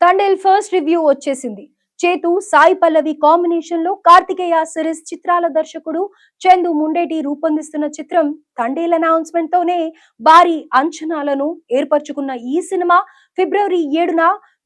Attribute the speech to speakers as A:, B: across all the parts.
A: Thandel first review వచ్చేసింది. చేతు Sai Pallavi combination లో కార్తికేయ సిరీస్ చిత్రాల దర్శకుడు చందు ముండేటి రూపొందిస్తున్న చిత్రం తండేల్ అనౌన్స్మెంట్ తోనే భారీ అంచనాలను ఏర్పరచుకున్న ఈ సినిమా ఫిబ్రవరి 7న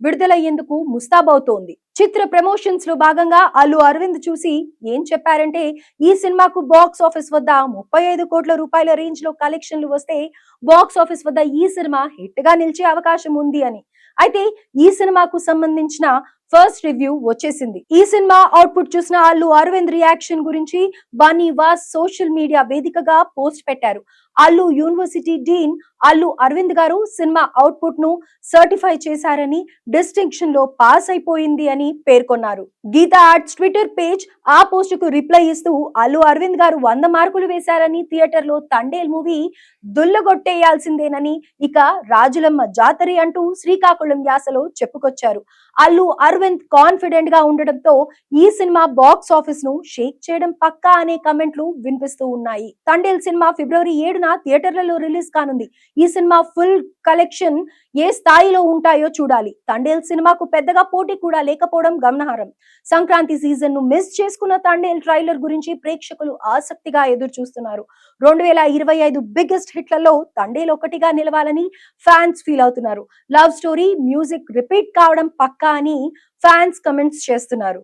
A: విడుదలయ్యేందుకు ముస్తాబవుతోంది. చిత్ర ప్రమోషన్స్ లో భాగంగా అల్లు అరవింద్ చూసి ఏం చెప్పారంటే, ఈ సినిమాకు బాక్స్ ఆఫీస్ వద్ద 35 కోట్ల రూపాయల రేంజ్ లో కలెక్షన్లు వస్తే బాక్స్ ఆఫీస్ వద్ద ఈ సినిమా హిట్ గా నిలిచే అవకాశం ఉంది అని. అయితే ఈ సినిమాకు సంబంధించిన ఫస్ట్ రివ్యూ వచ్చేసింది. ఈ సినిమా అవుట్పుట్ చూసిన అల్లు అరవింద్ రియాక్షన్ గురించి బన్నీ వాస్ సోషల్ మీడియా వేదికగా పోస్ట్ పెట్టారు. అల్లు యూనివర్సిటీ డీన్ అల్లు అరవింద్ గారు సినిమా అవుట్పుట్ ను సర్టిఫై చేశారని, డిస్టింక్షన్ లో పాస్ అయిపోయింది అని పేర్కొన్నారు. గీతా ఆర్ట్స్ ట్విట్టర్ పేజ్ ఆ పోస్ట్ కు రిప్లై ఇస్తూ అల్లు అరవింద్ గారు 100 మార్కులు వేశారని, థియేటర్ లో తండేల్ మూవీ దుల్లగొట్టేయాల్సిందేనని, ఇక రాజులమ్మ జాతరి అంటూ శ్రీకాకుళం యాసలో చెప్పుకొచ్చారు. అల్లు అరవింద్ కాన్ఫిడెంట్ గా ఉండడంతో ఈ సినిమా బాక్స్ ఆఫీస్ ను షేక్ చేయడం పక్కా అనే కమెంట్లు వినిపిస్తూ ఉన్నాయి. తండేల్ సినిమా ఫిబ్రవరి 7న థియేటర్లలో రిలీజ్ కానుంది. ఈ సినిమా ఫుల్ కలెక్షన్ ఏ స్థాయిలో ఉంటాయో చూడాలి. తండేల్ సినిమాకు పెద్దగా పోటీ కూడా లేకపోవడం గమనార్హం. సంక్రాంతి సీజన్ ను మిస్ చేసుకున్న తండేల్ ట్రైలర్ గురించి ప్రేక్షకులు ఆసక్తిగా ఎదురు చూస్తున్నారు. 2025 బిగ్గెస్ట్ హిట్లలో తండేల్ ఒకటిగా నిలవాలని ఫ్యాన్స్ ఫీల్ అవుతున్నారు. లవ్ స్టోరీ, మ్యూజిక్ రిపీట్ కావడం పక్కా అని ఫ్యాన్స్ కమెంట్స్ చేస్తున్నారు.